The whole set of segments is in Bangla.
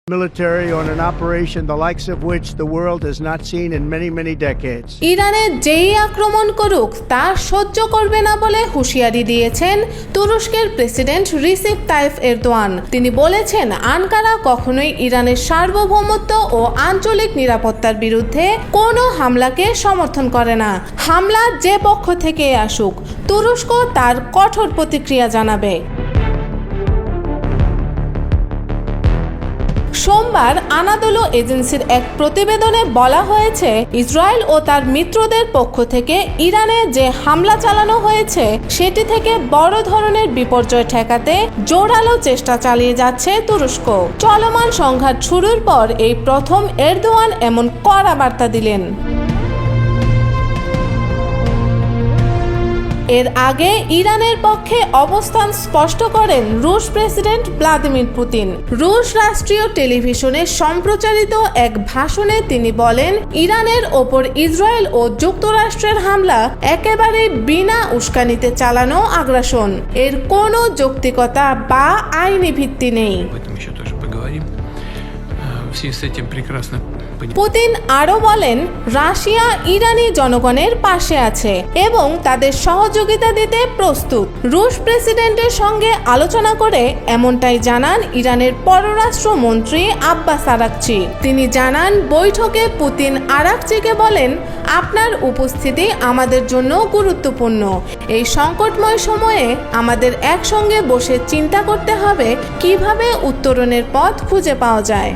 military on an operation the likes of which the world has not seen in many decades. ইরানে যেই আক্রমণ করুক তা সহ্য করবে না বলে হুঁশিয়ারি দিয়েছেন তুরস্কের প্রেসিডেন্ট রিসেপ তাইপ এরদোয়ান। তিনি বলেছেন, আনকারা কখনোই ইরানের সার্বভৌমত্ব ও আঞ্চলিক নিরাপত্তার বিরুদ্ধে কোনো হামলাকে সমর্থন করে না। হামলা যে পক্ষ থেকে আসুক, তুরস্ক তার কঠোর প্রতিক্রিয়া জানাবে। সোমবার আনাদোলু এজেন্সির এক প্রতিবেদনে বলা হয়েছে, ইসরায়েল ও তার মিত্রদের পক্ষ থেকে ইরানে যে হামলা চালানো হয়েছে সেটি থেকে বড় ধরনের বিপর্যয় ঠেকাতে জোরালো চেষ্টা চালিয়ে যাচ্ছে তুরস্ক। চলমান সংঘাত শুরুর পর এই প্রথম এরদোয়ান এমন কড়া বার্তা দিলেন। এর আগে ইরানের পক্ষে অবস্থান স্পষ্ট করেন রুশ প্রেসিডেন্ট ভ্লাদিমির পুতিন। রুশ রাষ্ট্রীয় টেলিভিশনে সম্প্রচারিত এক ভাষণে তিনি বলেন, ইরানের ওপর ইসরায়েল ও যুক্তরাষ্ট্রের হামলা একেবারে বিনা উস্কানিতে চালানো আগ্রাসন। এর কোনো যৌক্তিকতা বা আইনি ভিত্তি নেই। পুতিন আরও বলেন, রাশিয়া ইরানি জনগণের পাশে আছে এবং তাদের সহযোগিতা দিতে প্রস্তুত। রুশ প্রেসিডেন্টের সঙ্গে আলোচনা করে এমনটাই জানান ইরানের পররাষ্ট্রমন্ত্রী আব্বাস আরাকচি। তিনি জানান, বৈঠকে পুতিন আরাকচিকে বলেন, আপনার উপস্থিতি আমাদের জন্য গুরুত্বপূর্ণ। এই সংকটময় সময়ে আমাদের একসঙ্গে বসে চিন্তা করতে হবে কিভাবে উত্তরণের পথ খুঁজে পাওয়া যায়।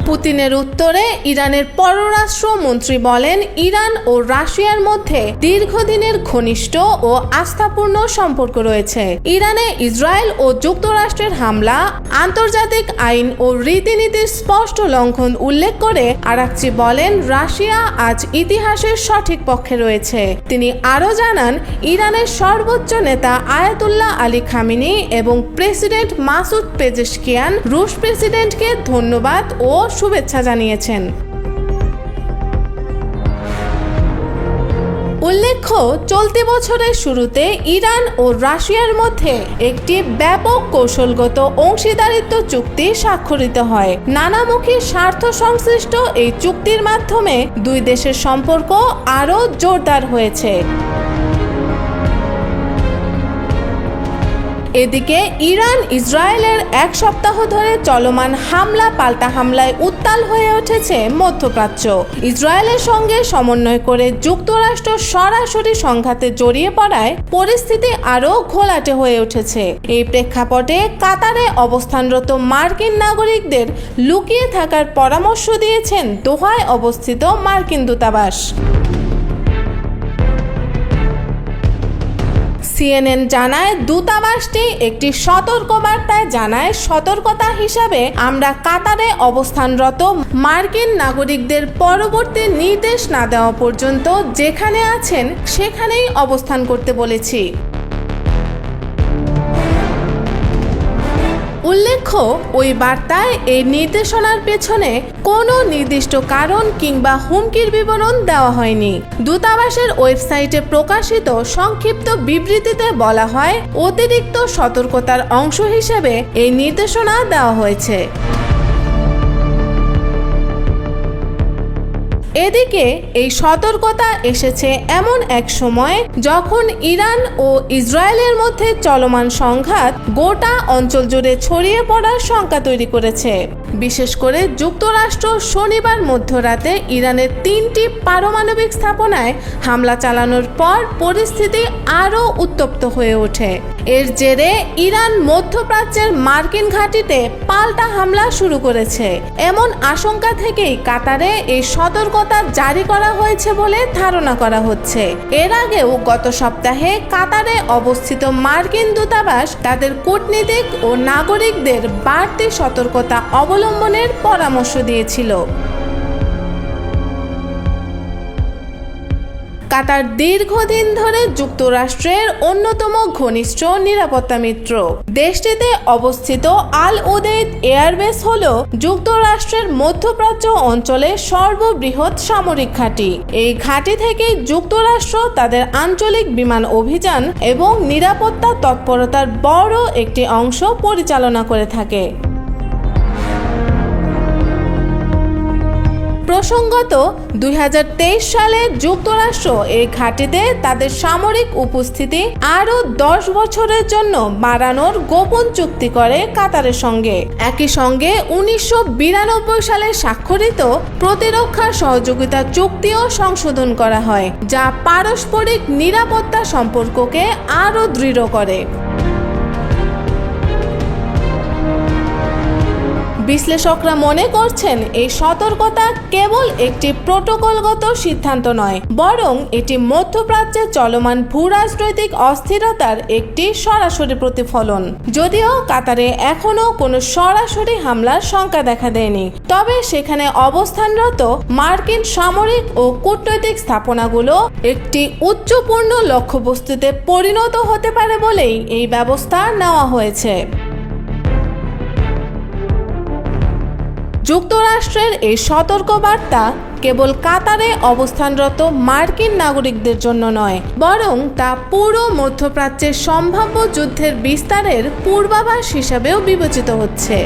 পুতিনের উত্তরে ইরানের পররাষ্ট্রমন্ত্রী বলেন, ইরান ও রাশিয়ার মধ্যে দীর্ঘদিনের ঘনিষ্ঠ ও আস্থাপূর্ণ সম্পর্ক রয়েছে। ইরানে ইসরায়েল ও যুক্তরাষ্ট্রের হামলা আন্তর্জাতিক আইন ও রীতিনীতির স্পষ্ট লঙ্ঘন উল্লেখ করে আরাকচি বলেন, রাশিয়া আজ ইতিহাসের সঠিক পক্ষে রয়েছে। তিনি আরও জানান, ইরানের সর্বোচ্চ নেতা আয়াতুল্লাহ আলী খামেনি এবং প্রেসিডেন্ট মাসুদ পেজেশকিয়ান রুশ প্রেসিডেন্টকে ধন্যবাদ ও শুভেচ্ছা জানিয়েছেন। উল্লেখ্য, চলতি বছরের শুরুতে ইরান ও রাশিয়ার মধ্যে একটি ব্যাপক কৌশলগত অংশীদারিত্ব চুক্তি স্বাক্ষরিত হয়। নানামুখী স্বার্থ সংশ্লিষ্ট এই চুক্তির মাধ্যমে দুই দেশের সম্পর্ক আরও জোরদার হয়েছে। এদিকে ইরান ইসরায়েলের এক সপ্তাহ ধরে চলমান হামলা পাল্টা হামলায় উত্তাল হয়ে উঠেছে মধ্যপ্রাচ্য। ইসরায়েলের সঙ্গে সমন্বয় করে যুক্তরাষ্ট্র সরাসরি সংঘাতে জড়িয়ে পড়ায় পরিস্থিতি আরও ঘোলাটে হয়ে উঠেছে। এই প্রেক্ষাপটে কাতারে অবস্থানরত মার্কিন নাগরিকদের লুকিয়ে থাকার পরামর্শ দিয়েছেন দোহায় অবস্থিত মার্কিন দূতাবাস। সিএনএন জানায়, দূতাবাসটি একটি সতর্কবার্তায় জানায়, সতর্কতা হিসাবে আমরা কাতারে অবস্থানরত মার্কিন নাগরিকদের পরবর্তী নির্দেশ না দেওয়া পর্যন্ত যেখানে আছেন সেখানেই অবস্থান করতে বলেছি। উল্লেখ্য, ওই বার্তায় এই নির্দেশনার পেছনে কোনো নির্দিষ্ট কারণ কিংবা হুমকির বিবরণ দেওয়া হয়নি। দূতাবাসের ওয়েবসাইটে প্রকাশিত সংক্ষিপ্ত বিবৃতিতে বলা হয়, অতিরিক্ত সতর্কতার অংশ হিসেবে এই নির্দেশনা দেওয়া হয়েছে। এদিকে এই সতর্কতা এসেছে এমন এক সময় যখন ইরান ও ইসরায়েলের মধ্যে চলমান সংঘাত গোটা অঞ্চল জুড়ে ছড়িয়ে পড়ার শঙ্কা তৈরি করেছে। বিশেষ করে যুক্তরাষ্ট্র শনিবার মধ্যরাতে ইরানের 3টি পারমাণবিক স্থাপনায় হামলা চালানোর পর পরিস্থিতি আরও উত্তপ্ত হয়ে ওঠে। এর জেরে ইরান মধ্যপ্রাচ্যের মার্কিন ঘাঁটিতে পাল্টা হামলা শুরু করেছে। এমন আশঙ্কা থেকেই কাতারে এই সতর্কতা জারি করা হয়েছে বলে ধারণা করা হচ্ছে। এর আগেও গত সপ্তাহে কাতারে অবস্থিত মার্কিন দূতাবাস তাদের কূটনীতিক ও নাগরিকদের বাড়তি সতর্কতা অবলম্বনের পরামর্শ দিয়েছিল। কাতার দীর্ঘদিন ধরে যুক্তরাষ্ট্রের অন্যতম ঘনিষ্ঠ নিরাপত্তা মিত্র। দেশটিতে অবস্থিত আল উদেইদ এয়ারবেস হল যুক্তরাষ্ট্রের মধ্যপ্রাচ্য অঞ্চলে সর্ববৃহৎ সামরিক ঘাঁটি। এই ঘাঁটি থেকে যুক্তরাষ্ট্র তাদের আঞ্চলিক বিমান অভিযান এবং নিরাপত্তা তৎপরতার বড় একটি অংশ পরিচালনা করে থাকে। প্রসঙ্গত 2023 সালে যুক্তরাষ্ট্র এই ঘাঁটিতে তাদের সামরিক উপস্থিতি আরও 10 বছরের জন্য বাড়ানোর গোপন চুক্তি করে কাতারের সঙ্গে। একই সঙ্গে 1992 সালে স্বাক্ষরিত প্রতিরক্ষা সহযোগিতা চুক্তিও সংশোধন করা হয়, যা পারস্পরিক নিরাপত্তা সম্পর্ককে আরও দৃঢ় করে। বিশ্লেষকরা মনে করছেন এই সতর্কতা কেবল একটি প্রোটোকলগত সিদ্ধান্ত নয়, বরং এটি মধ্যপ্রাচ্যে চলমান ভূরাজনৈতিক অস্থিরতার একটি সরাসরি প্রতিফলন। যদিও কাতারে এখনও কোনো সরাসরি হামলার শঙ্কা দেখা দেয়নি, তবে সেখানে অবস্থানরত মার্কিন সামরিক ও কূটনৈতিক স্থাপনাগুলো একটি উচ্চপূর্ণ লক্ষ্যবস্তুতে পরিণত হতে পারে বলেই এই ব্যবস্থা নেওয়া হয়েছে। যুক্তরাষ্ট্রের এই সতর্কবার্তা কেবল কাতারে অবস্থানরত মার্কিন নাগরিকদের জন্য নয়, বরং তা পুরো মধ্যপ্রাচ্যের সম্ভাব্য যুদ্ধের বিস্তারের পূর্বাভাস হিসাবেও বিবেচিত হচ্ছে।